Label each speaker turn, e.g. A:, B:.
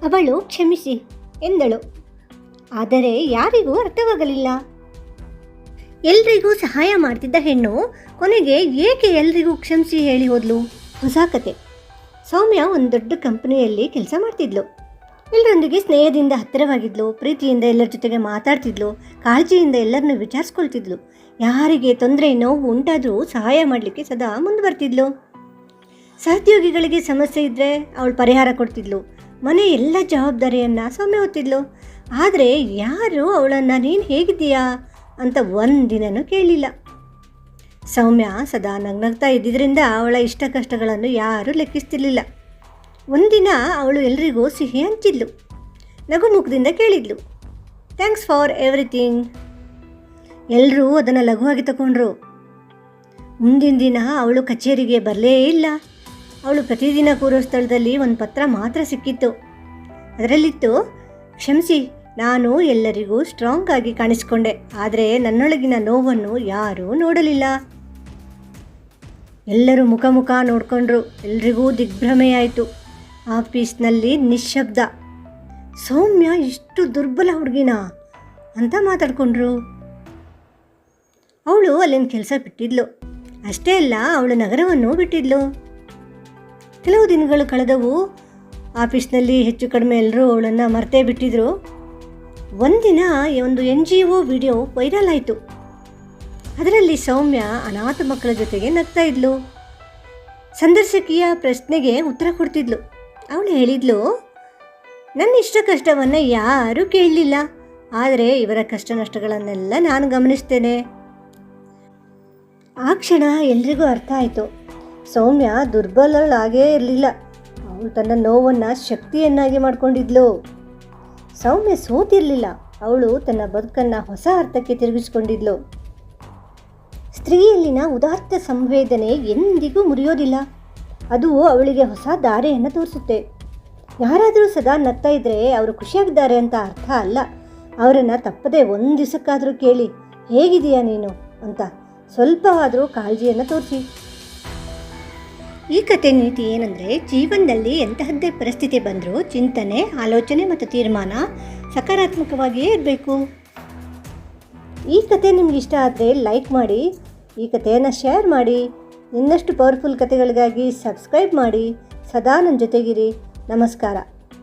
A: ಅವಳು ಕ್ಷಮಿಸಿ ಎಂದಳು. ಆದರೆ ಯಾರಿಗೂ ಅರ್ಥವಾಗಲಿಲ್ಲ. ಎಲ್ರಿಗೂ ಸಹಾಯ ಮಾಡ್ತಿದ್ದ ಹೆಣ್ಣು ಕೊನೆಗೆ ಏಕೆ ಎಲ್ರಿಗೂ ಕ್ಷಮಿಸಿ ಹೇಳಿ ಹೋದ್ಲು? ಹೊಸ ಕತೆ. ಸೌಮ್ಯ ಒಂದು ದೊಡ್ಡ ಕಂಪನಿಯಲ್ಲಿ ಕೆಲಸ ಮಾಡ್ತಿದ್ಲು. ಎಲ್ಲರೊಂದಿಗೆ ಸ್ನೇಹದಿಂದ ಹತ್ತಿರವಾಗಿದ್ಲು, ಪ್ರೀತಿಯಿಂದ ಎಲ್ಲರ ಜೊತೆಗೆ ಮಾತಾಡ್ತಿದ್ಲು, ಕಾಳಜಿಯಿಂದ ಎಲ್ಲರನ್ನೂ ವಿಚಾರಿಸ್ಕೊಳ್ತಿದ್ಲು. ಯಾರಿಗೆ ತೊಂದರೆ ನೋವು ಉಂಟಾದರೂ ಸಹಾಯ ಮಾಡಲಿಕ್ಕೆ ಸದಾ ಮುಂದೆ ಬರ್ತಿದ್ಲು. ಸಹೋದ್ಯೋಗಿಗಳಿಗೆ ಸಮಸ್ಯೆ ಇದ್ದರೆ ಅವಳು ಪರಿಹಾರ ಕೊಡ್ತಿದ್ಲು. ಮನೆ ಎಲ್ಲ ಜವಾಬ್ದಾರಿಯನ್ನು ಸೌಮ್ಯ ಹೊತ್ತಿದ್ಲು. ಆದರೆ ಯಾರು ಅವಳನ್ನು ನೀನು ಹೇಗಿದ್ದೀಯಾ ಅಂತ ಒಂದಿನನೂ ಕೇಳಲಿಲ್ಲ. ಸೌಮ್ಯ ಸದಾ ನಗ್ನಗ್ತಾ ಇದ್ದಿದ್ದರಿಂದ ಅವಳ ಇಷ್ಟ ಕಷ್ಟಗಳನ್ನು ಯಾರೂ ಲೆಕ್ಕಿಸ್ತಿರ್ಲಿಲ್ಲ. ಒಂದಿನ ಅವಳು ಎಲ್ರಿಗೂ ಸಿಹಿ ಹಂಚಿದ್ಲು. ನಗುಮುಖದಿಂದ ಕೇಳಿದ್ಲು, ಥ್ಯಾಂಕ್ಸ್ ಫಾರ್ ಎವ್ರಿಥಿಂಗ್. ಎಲ್ಲರೂ ಅದನ್ನು ಲಘುವಾಗಿ ತಗೊಂಡ್ರು. ಮುಂದಿನ ದಿನ ಅವಳು ಕಚೇರಿಗೆ ಬರಲೇ ಇಲ್ಲ. ಅವಳು ಪ್ರತಿದಿನ ಕೂರೋ ಸ್ಥಳದಲ್ಲಿ ಒಂದು ಪತ್ರ ಮಾತ್ರ ಸಿಕ್ಕಿತ್ತು. ಅದರಲ್ಲಿತ್ತು, ಕ್ಷಮಿಸಿ, ನಾನು ಎಲ್ಲರಿಗೂ ಸ್ಟ್ರಾಂಗ್ ಆಗಿ ಕಾಣಿಸ್ಕೊಂಡೆ, ಆದರೆ ನನ್ನೊಳಗಿನ ನೋವನ್ನು ಯಾರೂ ನೋಡಲಿಲ್ಲ. ಎಲ್ಲರೂ ಮುಖ ಮುಖ ನೋಡಿಕೊಂಡ್ರು. ಎಲ್ರಿಗೂ ದಿಗ್ಭ್ರಮೆಯಾಯಿತು. ಆಫೀಸ್ನಲ್ಲಿ ನಿಶ್ಶಬ್ದ. ಸೌಮ್ಯ ಇಷ್ಟು ದುರ್ಬಲ ಹುಡುಗಿನ ಅಂತ ಮಾತಾಡ್ಕೊಂಡ್ರು. ಅವಳು ಅಲ್ಲಿನ ಕೆಲಸ ಬಿಟ್ಟಿದ್ಲು. ಅಷ್ಟೇ ಅಲ್ಲ, ಅವಳು ನಗರವನ್ನು ಬಿಟ್ಟಿದ್ಲು. ಕೆಲವು ದಿನಗಳು ಕಳೆದವು. ಆಫೀಸ್ನಲ್ಲಿ ಹೆಚ್ಚು ಕಡಿಮೆ ಎಲ್ಲರೂ ಅವಳನ್ನು ಮರ್ತೇ ಬಿಟ್ಟಿದ್ರು. ಒಂದಿನ ಒಂದು NGO ವಿಡಿಯೋ ವೈರಲ್ ಆಯಿತು. ಅದರಲ್ಲಿ ಸೌಮ್ಯ ಅನಾಥ ಮಕ್ಕಳ ಜೊತೆಗೆ ನಗ್ತಾ ಇದ್ಲು. ಸಂದರ್ಶಕಿಯ ಪ್ರಶ್ನೆಗೆ ಉತ್ತರ ಕೊಡ್ತಿದ್ಲು. ಅವಳು ಹೇಳಿದ್ಲು, ನನ್ನ ಇಷ್ಟ ಕಷ್ಟವನ್ನು ಯಾರೂ ಕೇಳಲಿಲ್ಲ, ಆದರೆ ಇವರ ಕಷ್ಟ ನಷ್ಟಗಳನ್ನೆಲ್ಲ ನಾನು ಗಮನಿಸ್ತೇನೆ. ಆ ಕ್ಷಣ ಎಲ್ರಿಗೂ ಅರ್ಥ ಆಯಿತು, ಸೌಮ್ಯ ದುರ್ಬಲಳಾಗೇ ಇರಲಿಲ್ಲ. ಅವಳು ತನ್ನ ನೋವನ್ನು ಶಕ್ತಿಯನ್ನಾಗಿ ಮಾಡಿಕೊಂಡಿದ್ಲು. ಸೌಮ್ಯ ಸೋತಿರಲಿಲ್ಲ, ಅವಳು ತನ್ನ ಬದುಕನ್ನು ಹೊಸ ಅರ್ಥಕ್ಕೆ ತಿರುಗಿಸಿಕೊಂಡಿದ್ಲು. ಸ್ತ್ರೀಯಲ್ಲಿನ ಉದಾತ್ತ ಸಂವೇದನೆ ಎಂದಿಗೂ ಮುರಿಯೋದಿಲ್ಲ. ಅದು ಅವಳಿಗೆ ಹೊಸ ದಾರಿಯನ್ನು ತೋರಿಸುತ್ತೆ. ಯಾರಾದರೂ ಸದಾ ನಗ್ತಾ ಇದ್ದರೆ ಅವರು ಖುಷಿಯಾಗಿದ್ದಾರೆ ಅಂತ ಅರ್ಥ ಅಲ್ಲ. ಅವರನ್ನು ತಪ್ಪದೆ ಒಂದು ದಿವಸಕ್ಕಾದರೂ ಕೇಳಿ, ಹೇಗಿದೆಯಾ ನೀನು ಅಂತ ಸ್ವಲ್ಪವಾದರೂ ಕಾಳಜಿಯನ್ನು ತೋರಿಸಿ. ಈ ಕತೆ ನೀತಿ ಏನಂದರೆ, ಜೀವನದಲ್ಲಿ ಎಂತಹದ್ದೇ ಪರಿಸ್ಥಿತಿ ಬಂದರೂ ಚಿಂತನೆ, ಆಲೋಚನೆ ಮತ್ತು ತೀರ್ಮಾನ ಸಕಾರಾತ್ಮಕವಾಗಿಯೇ ಇರಬೇಕು. ಈ ಕತೆ ನಿಮ್ಗೆ ಇಷ್ಟ ಆದರೆ ಲೈಕ್ ಮಾಡಿ, ಈ ಕಥೆಯನ್ನು ಶೇರ್ ಮಾಡಿ. ಇನ್ನಷ್ಟು ಪವರ್ಫುಲ್ ಕಥೆಗಳಿಗಾಗಿ ಸಬ್ಸ್ಕ್ರೈಬ್ ಮಾಡಿ. ಸದಾ ನನ್ನ ಜೊತೆಗಿರಿ. ನಮಸ್ಕಾರ.